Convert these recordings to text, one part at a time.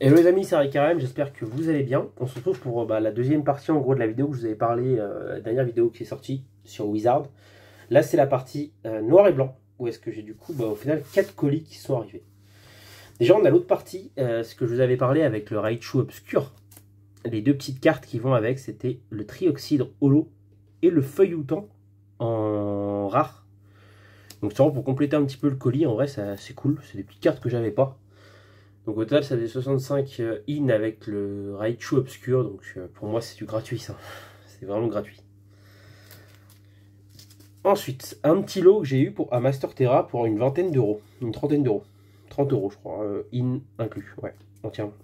Hello les amis, c'est Ricarem, j'espère que vous allez bien. On se retrouve pour la deuxième partie en gros de la vidéo que je vous avais parlé, la dernière vidéo qui est sortie sur Wizard. Là c'est la partie noir et blanc, où est-ce que j'ai du coup au final 4 colis qui sont arrivés. Déjà on a l'autre partie, ce que je vous avais parlé avec le Raichu Obscur. Les deux petites cartes qui vont avec, c'était le Trioxydre Holo et le Feuilloutant en rare. Donc c'est vraiment pour compléter un petit peu le colis, en vrai c'est cool, c'est des petites cartes que j'avais pas. Donc au total ça faisait 65 in avec le Raichu Obscur, donc pour moi c'est du gratuit ça, c'est vraiment gratuit. Ensuite, un petit lot que j'ai eu à Master Terra pour une vingtaine d'euros, une trentaine d'euros, 30 euros je crois, in inclus, ouais, entièrement.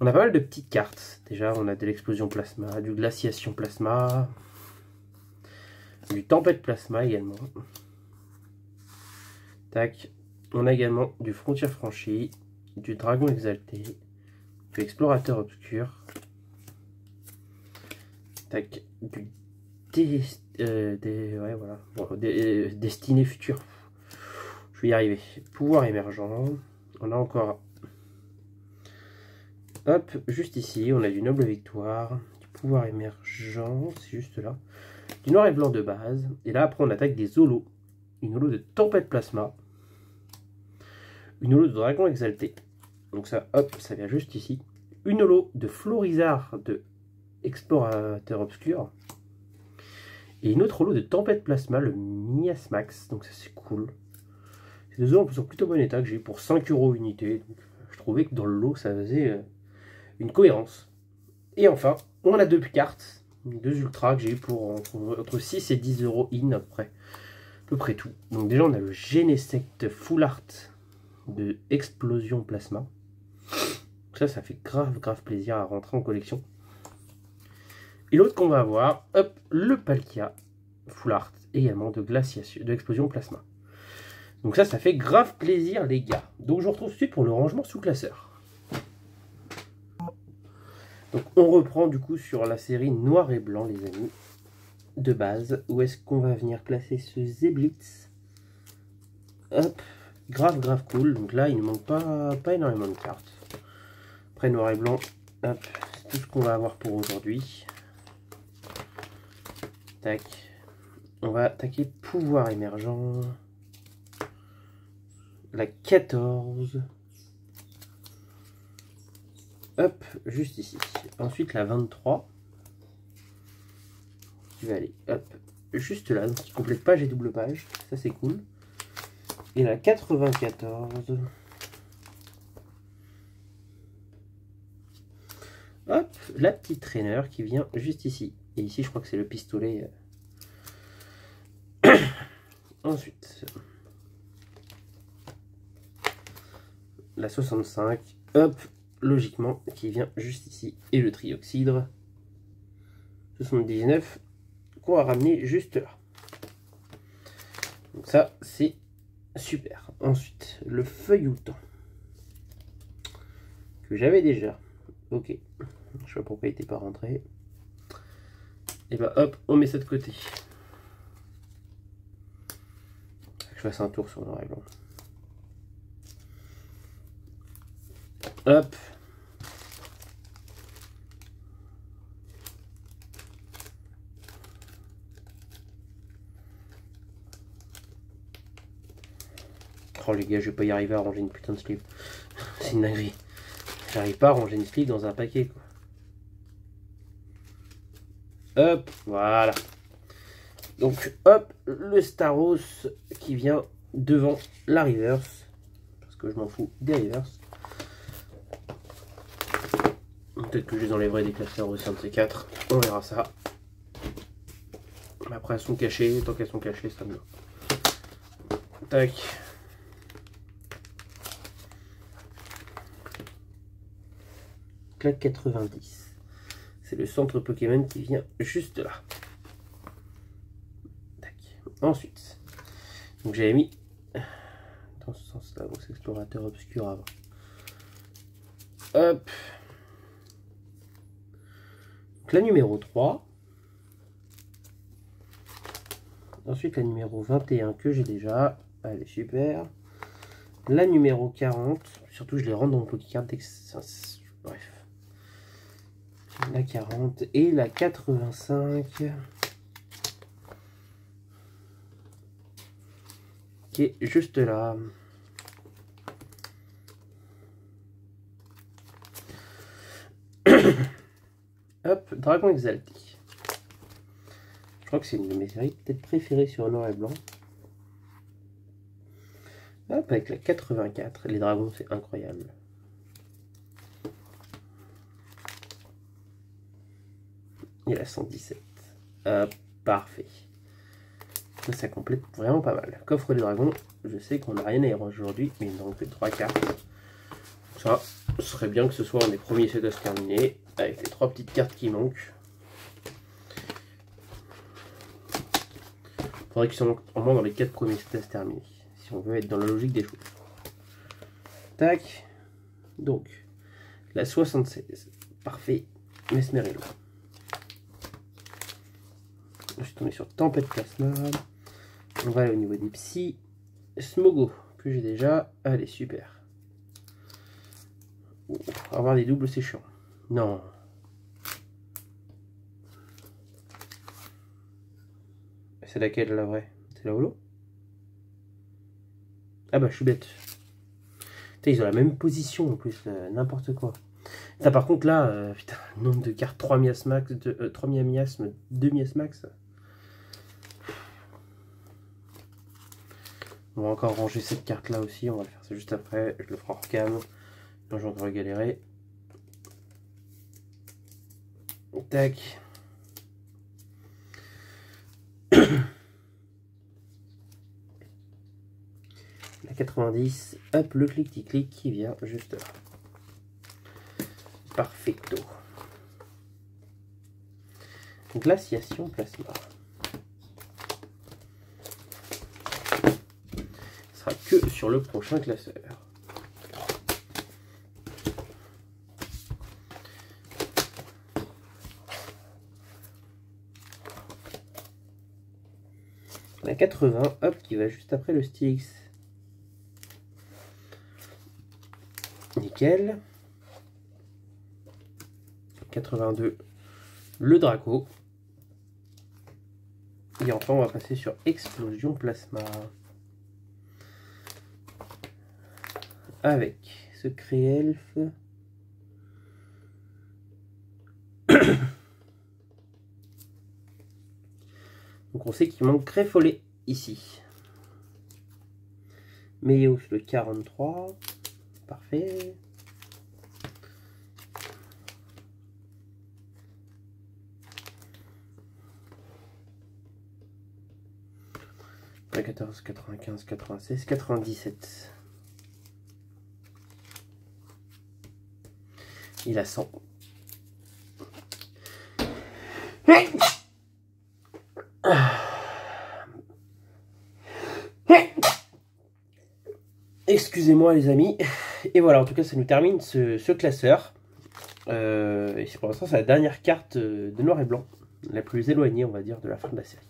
On a pas mal de petites cartes, déjà on a de l'explosion plasma, du glaciation plasma, du tempête plasma également. Tac, on a également du frontière franchie, du dragon exalté, de l'explorateur obscur, tac, du destiné futur, je vais y arriver, pouvoir émergent, on a encore, hop, juste ici, on a du noble victoire, du pouvoir émergent, c'est juste là, du noir et blanc de base, et là après on attaque des holos, une holo de tempête plasma, une holo de dragon exalté, donc ça, hop, ça vient juste ici. Une holo de Florizard de Explorateur Obscur. Et une autre holo de Tempête Plasma, le Miasmax. Donc ça c'est cool. Ces deux holos sont plutôt bon état que j'ai eu pour 5 € unité. Donc, je trouvais que dans le lot ça faisait une cohérence. Et enfin, on a deux cartes. Deux ultras que j'ai eu pour entre 6 et 10 € in à peu près tout. Donc déjà on a le Genesect Full Art de Explosion Plasma. Ça fait grave plaisir à rentrer en collection. Et l'autre qu'on va avoir, hop, le Palkia Full Art, également de glaciation, de explosion plasma. Donc ça fait grave plaisir les gars. Donc je vous retrouve tout de suite pour le rangement sous classeur. Donc on reprend du coup sur la série noir et blanc les amis, de base. Où est-ce qu'on va venir placer ce Zeblitz? Hop, grave cool. Donc là il ne manque pas énormément de cartes. Après noir et blanc, hop, c'est tout ce qu'on va avoir pour aujourd'hui. Tac. On va attaquer pouvoir émergent. La 14. Hop, juste ici. Ensuite la 23. Qui va aller, hop, juste là. Donc qui complète page et double page. Ça c'est cool. Et la 94. Hop, la petite traîneur qui vient juste ici. Et ici je crois que c'est le pistolet. Ensuite, la 65, hop, logiquement, qui vient juste ici. Et le trioxydre, 79, qu'on va ramener juste là. Donc ça, c'est super. Ensuite, le feuilloutant, que j'avais déjà. Ok, je sais pas pourquoi il n'était pas rentré. Et bah hop, on met ça de côté. Je fasse un tour sur le noir et blanc. Hop. Oh les gars, je vais pas y arriver à ranger une putain de sleeve. C'est une dinguerie. J'arrive pas à ranger une sleeve dans un paquet quoi. Hop, voilà. Donc hop, le Staros qui vient devant la reverse. Parce que je m'en fous des reverse. Peut-être que je les enlèverai des classeurs aussi, un de ces quatre. On verra ça. Mais après elles sont cachées, tant qu'elles sont cachées, ça me va. Tac. Claque 90. C'est le centre Pokémon qui vient juste là. Tac. Ensuite, donc j'avais mis dans ce sens-là, donc c'est explorateur obscur avant. Hop. Donc la numéro 3. Ensuite la numéro 21 que j'ai déjà. Elle est super. La numéro 40. Surtout, je les rentre dans le Pokécard dès que bref. La 40 et la 85. Qui est juste là. Hop, Dragon Exalté. Je crois que c'est une de mes séries peut-être préférées sur noir et blanc. Hop, avec la 84. Les dragons, c'est incroyable. Et la 117. Hop, parfait. Ça complète vraiment pas mal. Coffre des dragons. Je sais qu'on n'a rien à y ranger aujourd'hui, mais il nous manque que 3 cartes. Ça, ce serait bien que ce soit un des premiers sets à se terminer, avec les 3 petites cartes qui manquent. Il faudrait qu'ils soient au moins dans les 4 premiers sets à se terminer, si on veut être dans la logique des choses. Tac. Donc, la 76. Parfait. Mesmerello. Je suis tombé sur Tempête Plasma. On va aller au niveau des psys. Smogo, que j'ai déjà. Allez, super. Oh, avoir des doubles, c'est chiant. Non. C'est laquelle, la vraie? C'est la holo? Ah bah, je suis bête. Putain, ils ont la même position, en plus. N'importe quoi. Ça, par contre, là, putain, nombre de cartes 3 miasmax, 3 miasmes, 2 miasmax. On va encore ranger cette carte là aussi, on va le faire ça juste après, je le ferai en cam. Non, j'ai encore galéré. Tac. La 90, hop, le clic-clic qui vient juste là. Perfecto. Glaciation plasma. Ce sera que sur le prochain classeur. La 80, hop, qui va juste après le Styx. Nickel. 82, le Draco. Et enfin, on va passer sur Explosion Plasma. Avec Secret Elfe. Donc on sait qu'il manque Greffollet ici. Meos le 43. Parfait. La 14, 95, 96, 97. Il a 100. Excusez-moi les amis. Et voilà, en tout cas ça nous termine ce classeur. Et pour l'instant c'est la dernière carte de noir et blanc. La plus éloignée on va dire de la fin de la série.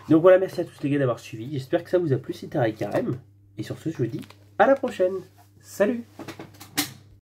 Donc voilà, merci à tous les gars d'avoir suivi. J'espère que ça vous a plu, c'était Carême. Et sur ce je vous dis à la prochaine. Salut!